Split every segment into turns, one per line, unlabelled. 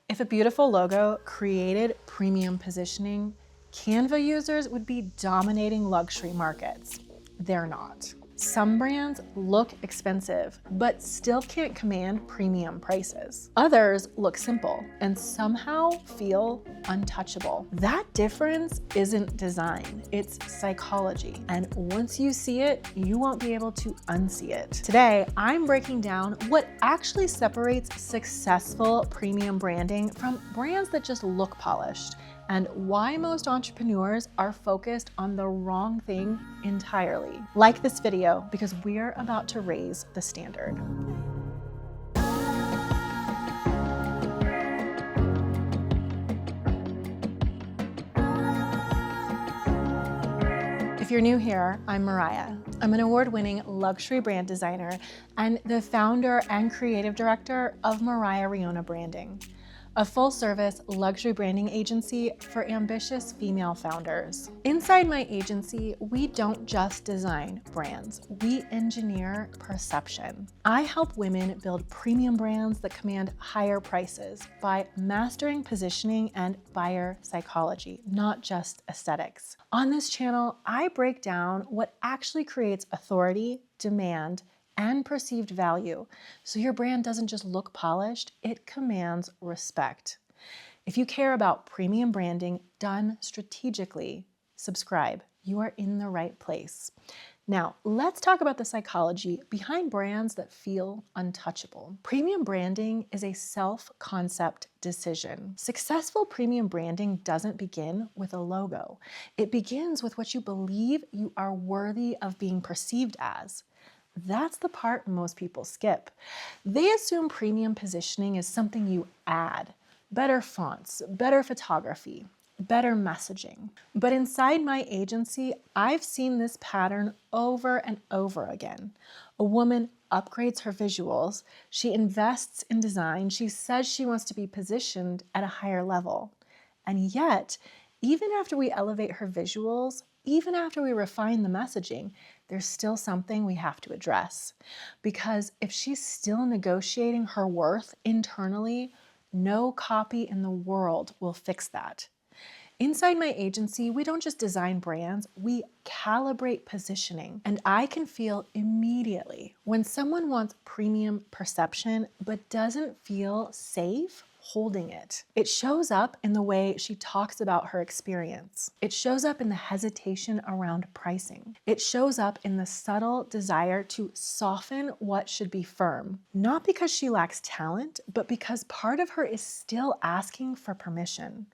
If a beautiful logo created premium positioning, Canva users would be dominating luxury markets. They're not. Some brands look expensive, but still can't command premium prices. Others look simple and somehow feel untouchable. That difference isn't design, it's psychology. And once you see it, you won't be able to unsee it. Today, I'm breaking down what actually separates successful premium branding from brands that just look polished, and why most entrepreneurs are focused on the wrong thing entirely. Like this video because we're about to raise the standard. If you're new here, I'm Mariah. I'm an award-winning luxury brand designer and the founder and creative director of Mariah Riona Branding, a full-service luxury branding agency for ambitious female founders. Inside my agency, we don't just design brands, we engineer perception. I help women build premium brands that command higher prices by mastering positioning and buyer psychology, not just aesthetics. On this channel, I break down what actually creates authority, demand, and perceived value, so your brand doesn't just look polished, it commands respect. If you care about premium branding done strategically, subscribe. You are in the right place. Now, let's talk about the psychology behind brands that feel untouchable. Premium branding is a self-concept decision. Successful premium branding doesn't begin with a logo. It begins with what you believe you are worthy of being perceived as. That's the part most people skip. They assume premium positioning is something you add. Better fonts, better photography, better messaging. But inside my agency, I've seen this pattern over and over again. A woman upgrades her visuals, she invests in design, she says she wants to be positioned at a higher level. And yet, even after we elevate her visuals, even after we refine the messaging, there's still something we have to address. Because if she's still negotiating her worth internally, no copy in the world will fix that. Inside my agency, we don't just design brands, we calibrate positioning. And I can feel immediately when someone wants premium perception but doesn't feel safe holding it. It shows up in the way she talks about her experience. It shows up in the hesitation around pricing. It shows up in the subtle desire to soften what should be firm. Not because she lacks talent, but because part of her is still asking for permission.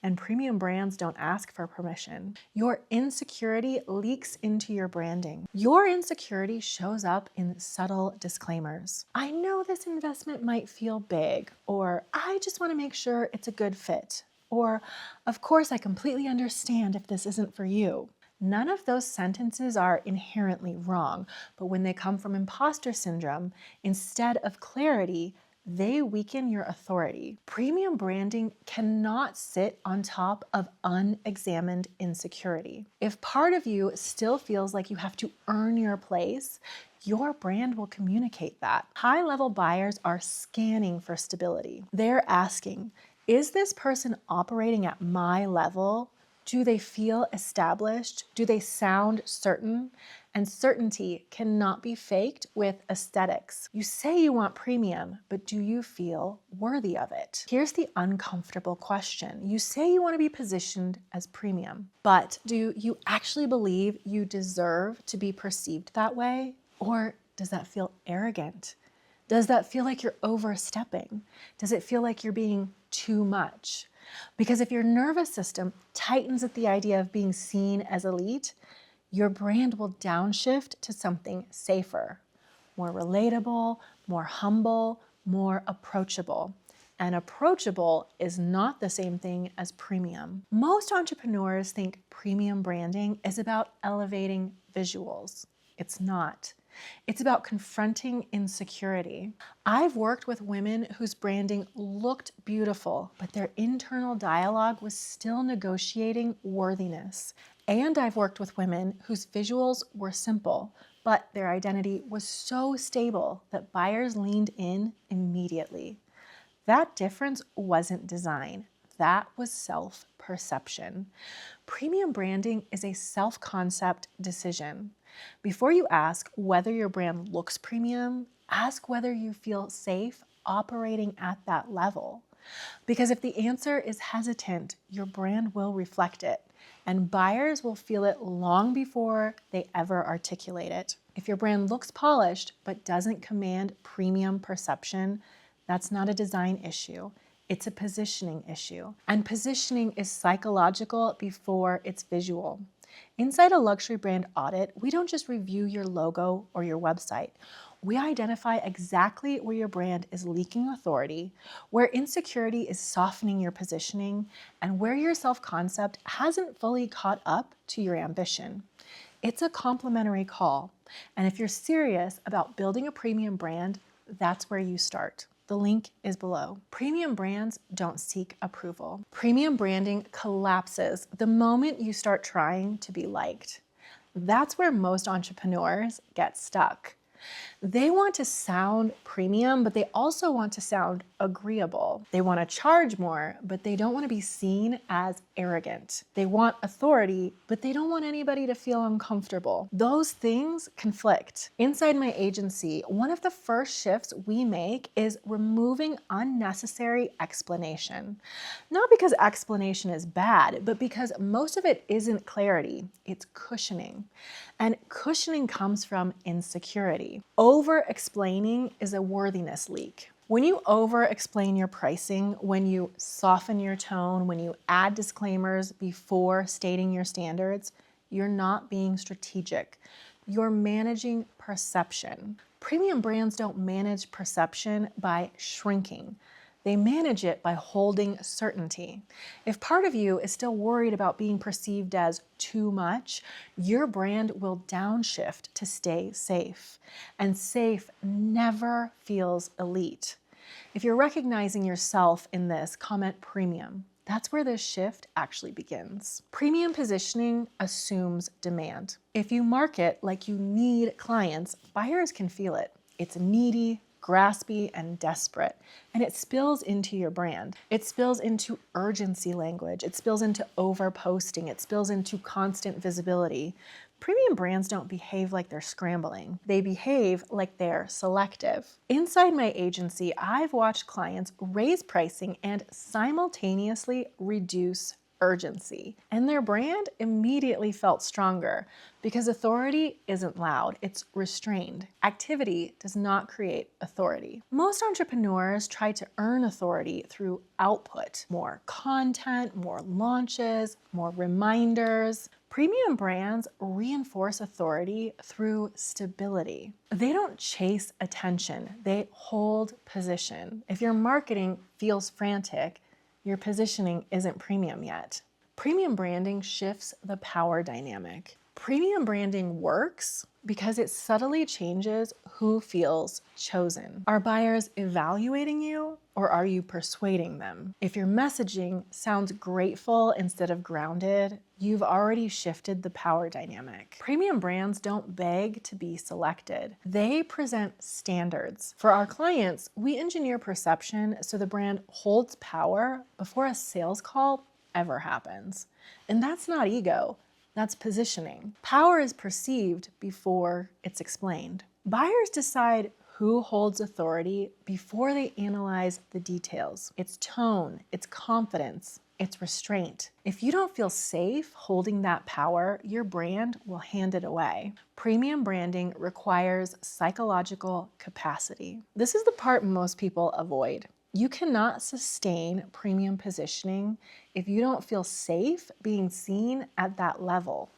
And premium brands don't ask for permission. Your insecurity leaks into your branding. Your insecurity shows up in subtle disclaimers. I know this investment might feel big, or I just want to make sure it's a good fit. Or, of course, I completely understand if this isn't for you. None of those sentences are inherently wrong, but when they come from imposter syndrome, instead of clarity, they weaken your authority. Premium branding cannot sit on top of unexamined insecurity. If part of you still feels like you have to earn your place, your brand will communicate that. High-level buyers are scanning for stability. They're asking, is this person operating at my level? Do they feel established? Do they sound certain? And certainty cannot be faked with aesthetics. You say you want premium, but do you feel worthy of it? Here's the uncomfortable question. You say you want to be positioned as premium, but do you actually believe you deserve to be perceived that way? Or does that feel arrogant? Does that feel like you're overstepping? Does it feel like you're being too much? Because if your nervous system tightens at the idea of being seen as elite, your brand will downshift to something safer, more relatable, more humble, more approachable. And approachable is not the same thing as premium. Most entrepreneurs think premium branding is about elevating visuals. It's not. It's about confronting insecurity. I've worked with women whose branding looked beautiful, but their internal dialogue was still negotiating worthiness. And I've worked with women whose visuals were simple, but their identity was so stable that buyers leaned in immediately. That difference wasn't design. That was self-perception. Premium branding is a self-concept decision. Before you ask whether your brand looks premium, ask whether you feel safe operating at that level. Because if the answer is hesitant, your brand will reflect it, and buyers will feel it long before they ever articulate it. If your brand looks polished but doesn't command premium perception, that's not a design issue. It's a positioning issue. And positioning is psychological before it's visual. Inside a luxury brand audit, we don't just review your logo or your website. We identify exactly where your brand is leaking authority, where insecurity is softening your positioning, and where your self-concept hasn't fully caught up to your ambition. It's a complimentary call. And if you're serious about building a premium brand, that's where you start. The link is below. Premium brands don't seek approval. Premium branding collapses the moment you start trying to be liked. That's where most entrepreneurs get stuck. They want to sound premium, but they also want to sound agreeable. They want to charge more, but they don't want to be seen as arrogant. They want authority, but they don't want anybody to feel uncomfortable. Those things conflict. Inside my agency, one of the first shifts we make is removing unnecessary explanation. Not because explanation is bad, but because most of it isn't clarity, it's cushioning. And cushioning comes from insecurity. Over-explaining is a worthiness leak. When you over-explain your pricing, when you soften your tone, when you add disclaimers before stating your standards, you're not being strategic. You're managing perception. Premium brands don't manage perception by shrinking. They manage it by holding certainty. If part of you is still worried about being perceived as too much, your brand will downshift to stay safe. And safe never feels elite. If you're recognizing yourself in this, comment premium. That's where this shift actually begins. Premium positioning assumes demand. If you market like you need clients, buyers can feel it. It's needy, graspy, and desperate, and it spills into your brand. It spills into urgency language. It spills into over-posting. It spills into constant visibility. Premium brands don't behave like they're scrambling. They behave like they're selective. Inside my agency, I've watched clients raise pricing and simultaneously reduce urgency, and their brand immediately felt stronger because authority isn't loud, it's restrained. Activity does not create authority. Most entrepreneurs try to earn authority through output, more content, more launches, more reminders. Premium brands reinforce authority through stability. They don't chase attention, they hold position. If your marketing feels frantic, your positioning isn't premium yet. Premium branding shifts the power dynamic. Premium branding works because it subtly changes who feels chosen. Are buyers evaluating you, or are you persuading them? If your messaging sounds grateful instead of grounded, you've already shifted the power dynamic. Premium brands don't beg to be selected. They present standards. For our clients, we engineer perception so the brand holds power before a sales call ever happens. And that's not ego. That's positioning. Power is perceived before it's explained. Buyers decide who holds authority before they analyze the details. It's tone, it's confidence, it's restraint. If you don't feel safe holding that power, your brand will hand it away. Premium branding requires psychological capacity. This is the part most people avoid. You cannot sustain premium positioning if you don't feel safe being seen at that level.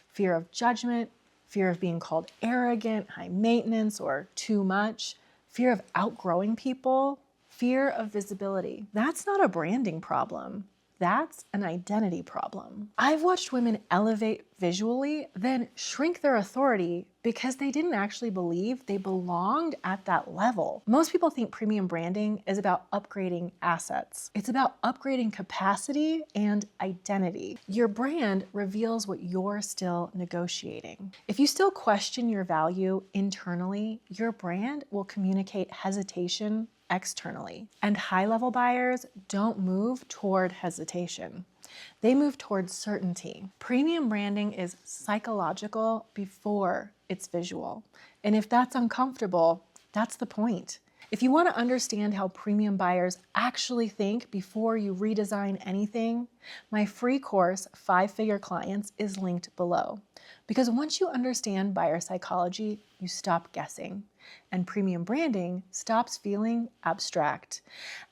Fear of judgment, fear of being called arrogant, high maintenance, or too much, fear of outgrowing people, fear of visibility. That's not a branding problem. That's an identity problem. I've watched women elevate visually, then shrink their authority because they didn't actually believe they belonged at that level. Most people think premium branding is about upgrading assets. It's about upgrading capacity and identity. Your brand reveals what you're still negotiating. If you still question your value internally, your brand will communicate hesitation externally. And high-level buyers don't move toward hesitation. They move towards certainty. Premium branding is psychological before it's visual. And if that's uncomfortable, that's the point. If you want to understand how premium buyers actually think before you redesign anything, my free course, 5-Figure Clients, is linked below. Because once you understand buyer psychology, you stop guessing, and premium branding stops feeling abstract.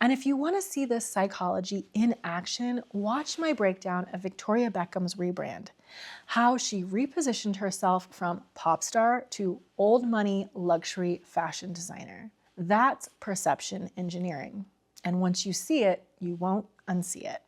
And if you want to see this psychology in action, watch my breakdown of Victoria Beckham's rebrand, how she repositioned herself from pop star to old money luxury fashion designer. That's perception engineering. And once you see it, you won't unsee it.